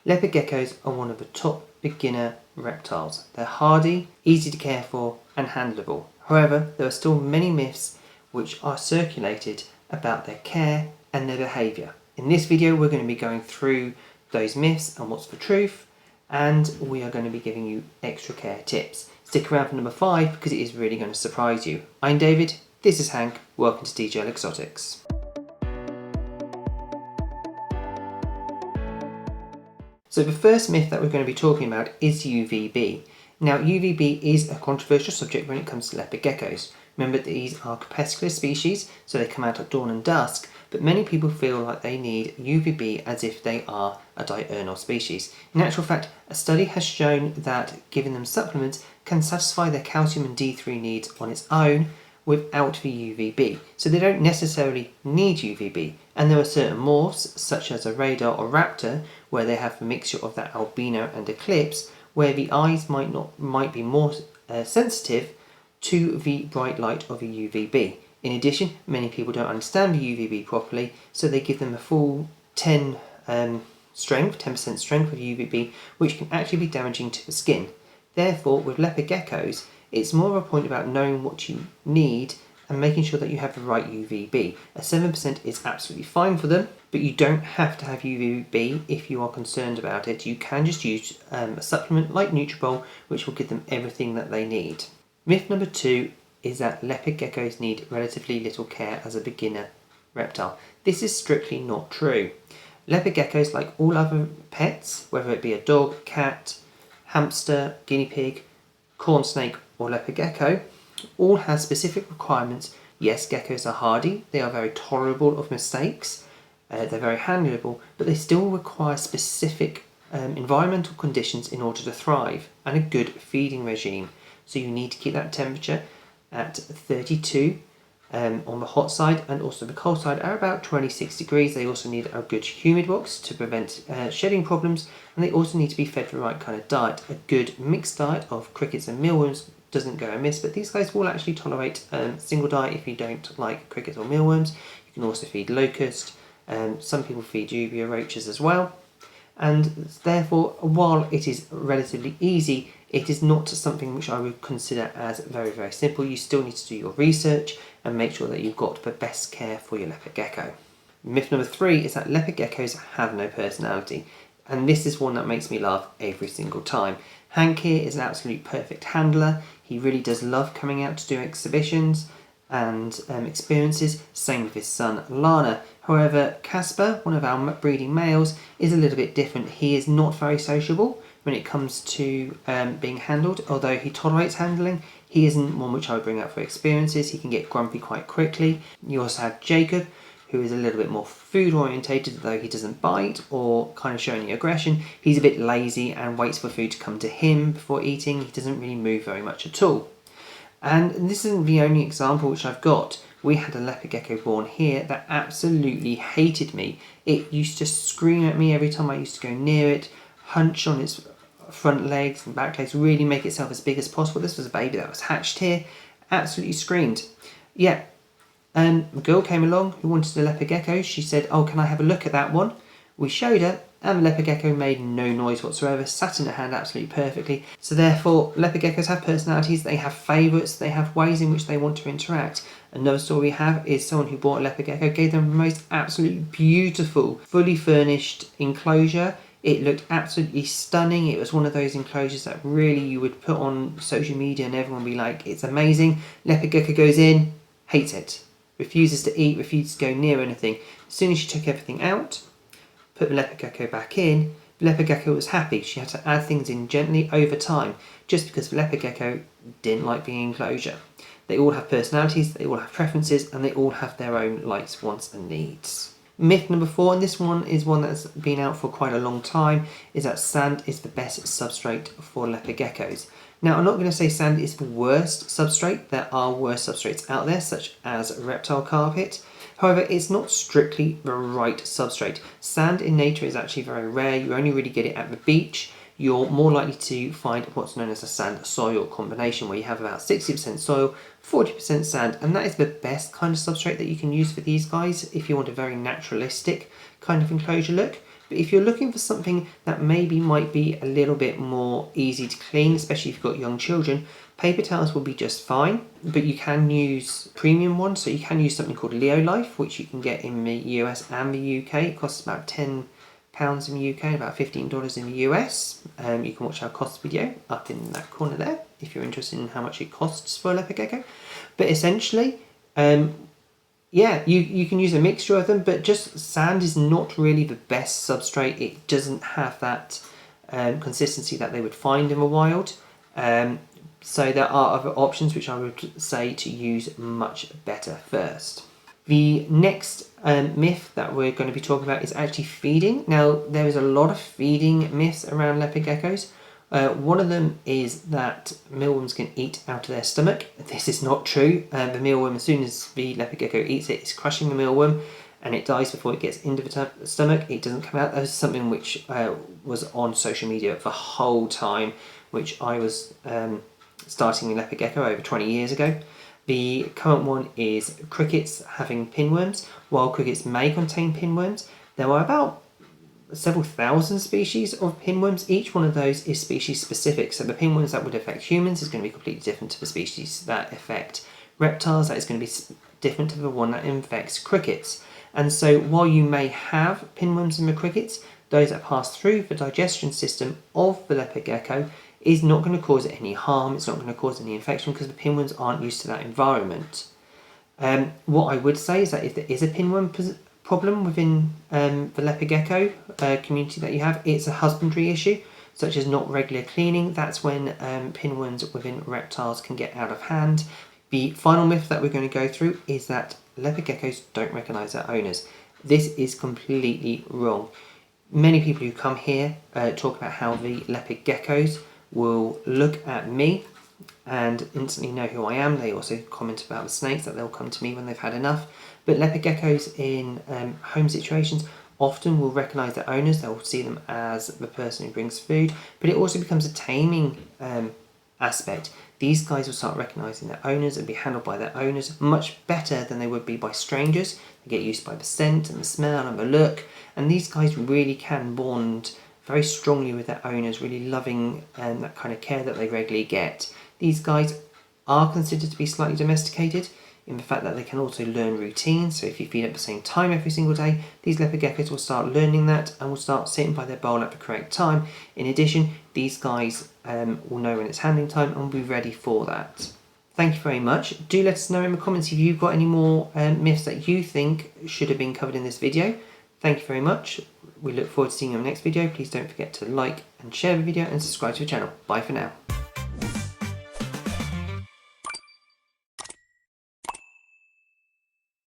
Leopard geckos are one of the top beginner reptiles. They're hardy, easy to care for and handleable. However, there are still many myths which are circulated about their care and their behaviour. In this video we're going to be going through those myths and what's the truth, and we are going to be giving you extra care tips. Stick around for number 5 because it is really going to surprise you. I'm David, this is Hank, welcome to DJL Exotics. So the first myth that we're going to be talking about is UVB. Now UVB is a controversial subject when it comes to leopard geckos. Remember, these are crepuscular species, so they come out at dawn and dusk, but many people feel like they need UVB as if they are a diurnal species. In actual fact, a study has shown that giving them supplements can satisfy their calcium and D3 needs on its own without the UVB. So they don't necessarily need UVB. And there are certain morphs, such as a radar or raptor, where they have a mixture of that albino and eclipse, where the eyes might be more sensitive to the bright light of a UVB. In addition, many people don't understand the UVB properly, so they give them a full 10% strength of UVB, which can actually be damaging to the skin. Therefore, with leopard geckos, it's more of a point about knowing what you need and making sure that you have the right UVB. A 7% is absolutely fine for them, but you don't have to have UVB if you are concerned about it. You can just use a supplement like Nutribol, which will give them everything that they need. Myth number 2 is that leopard geckos need relatively little care as a beginner reptile. This is strictly not true. Leopard geckos, like all other pets, whether it be a dog, cat, hamster, guinea pig, corn snake or leopard gecko, all have specific requirements. Yes, geckos are hardy, they are very tolerable of mistakes, they're very handleable, but they still require specific environmental conditions in order to thrive, and a good feeding regime. So you need to keep that temperature at 32 on the hot side, and also the cold side are about 26 degrees. They also need a good humid box to prevent shedding problems, and they also need to be fed the right kind of diet. A good mixed diet of crickets and mealworms doesn't go amiss, but these guys will actually tolerate a single diet if you don't like crickets or mealworms. You can also feed locust, some people feed dubia roaches as well, and therefore while it is relatively easy, it is not something which I would consider as very, very simple. You still need to do your research and make sure that you've got the best care for your leopard gecko. Myth number 3 is that leopard geckos have no personality, and this is one that makes me laugh every single time. Hank here is an absolute perfect handler. He really does love coming out to do exhibitions and experiences, same with his son Lana. However, Casper, one of our breeding males, is a little bit different. He is not very sociable when it comes to being handled. Although he tolerates handling, he isn't one which I would bring out for experiences. He can get grumpy quite quickly. You also have Jacob, who is a little bit more food orientated, though he doesn't bite or kind of show any aggression. He's a bit lazy and waits for food to come to him before eating. He doesn't really move very much at all. And this isn't the only example which I've got. We had a leopard gecko born here that absolutely hated me. It used to scream at me every time I used to go near it, hunch on its front legs and back legs, really make itself as big as possible. This was a baby that was hatched here, absolutely screamed. Yeah, and a girl came along who wanted a leopard gecko. She said, "Oh, can I have a look at that one?" We showed her, and the leopard gecko made no noise whatsoever, sat in her hand absolutely perfectly. So therefore, leopard geckos have personalities, they have favourites, they have ways in which they want to interact. Another story we have is someone who bought a leopard gecko, gave them the most absolutely beautiful, fully furnished enclosure. It looked absolutely stunning. It was one of those enclosures that really you would put on social media and everyone would be like, it's amazing. Leopard gecko goes in, hates it, refuses to eat, refuses to go near anything. As soon as she took everything out, put the leopard gecko back in, the leopard gecko was happy. She had to add things in gently over time, just because the leopard gecko didn't like being in enclosure. They all have personalities, they all have preferences, and they all have their own likes, wants and needs. Myth number 4, and this one is one that's been out for quite a long time, is that sand is the best substrate for leopard geckos. Now, I'm not going to say sand is the worst substrate. There are worse substrates out there, such as reptile carpet. However, it's not strictly the right substrate. Sand in nature is actually very rare. You only really get it at the beach. You're more likely to find what's known as a sand-soil combination, where you have about 60% soil, 40% sand, and that is the best kind of substrate that you can use for these guys if you want a very naturalistic kind of enclosure look. But if you're looking for something that maybe might be a little bit more easy to clean, especially if you've got young children, paper towels will be just fine, but you can use premium ones. So you can use something called Leo Life, which you can get in the US and the UK. It costs about £10 in the UK, about $15 in the US. You can watch our cost video up in that corner there if you're interested in how much it costs for a leopard gecko. But essentially, yeah, you can use a mixture of them, but just sand is not really the best substrate. It doesn't have that consistency that they would find in the wild. So there are other options which I would say to use much better first. The next myth that we're going to be talking about is actually feeding. Now, there is a lot of feeding myths around leopard geckos. One of them is that mealworms can eat out of their stomach. This is not true. The mealworm, as soon as the leopard gecko eats it, is crushing the mealworm and it dies before it gets into the stomach. It doesn't come out. That was something which was on social media the whole time, which I was starting with leopard gecko over 20 years ago. The current one is crickets having pinworms. While crickets may contain pinworms, there are about several thousand species of pinworms. Each one of those is species specific. So the pinworms that would affect humans is going to be completely different to the species that affect reptiles. That is going to be different to the one that infects crickets. And so while you may have pinworms in the crickets, those that pass through the digestion system of the leopard gecko is not going to cause any harm. It's not going to cause any infection because the pinworms aren't used to that environment. What I would say is that if there is a pinworm problem within the leopard gecko community that you have, it's a husbandry issue, such as not regular cleaning. That's when pinworms within reptiles can get out of hand. The final myth that we're going to go through is that leopard geckos don't recognise their owners. This is completely wrong. Many people who come here talk about how the leopard geckos will look at me and instantly know who I am. They also comment about the snakes, that they'll come to me when they've had enough. But leopard geckos in home situations often will recognise their owners. They'll see them as the person who brings food, but it also becomes a taming aspect. These guys will start recognising their owners and be handled by their owners much better than they would be by strangers. They get used by the scent and the smell and the look, and these guys really can bond very strongly with their owners, really loving that kind of care that they regularly get. These guys are considered to be slightly domesticated in the fact that they can also learn routines. So if you feed at the same time every single day, these leopard geckos will start learning that and will start sitting by their bowl at the correct time. In addition, these guys will know when it's handling time and will be ready for that. Thank you very much. Do let us know in the comments if you've got any more myths that you think should have been covered in this video. Thank you very much. We look forward to seeing you in the next video. Please don't forget to like and share the video and subscribe to the channel. Bye for now.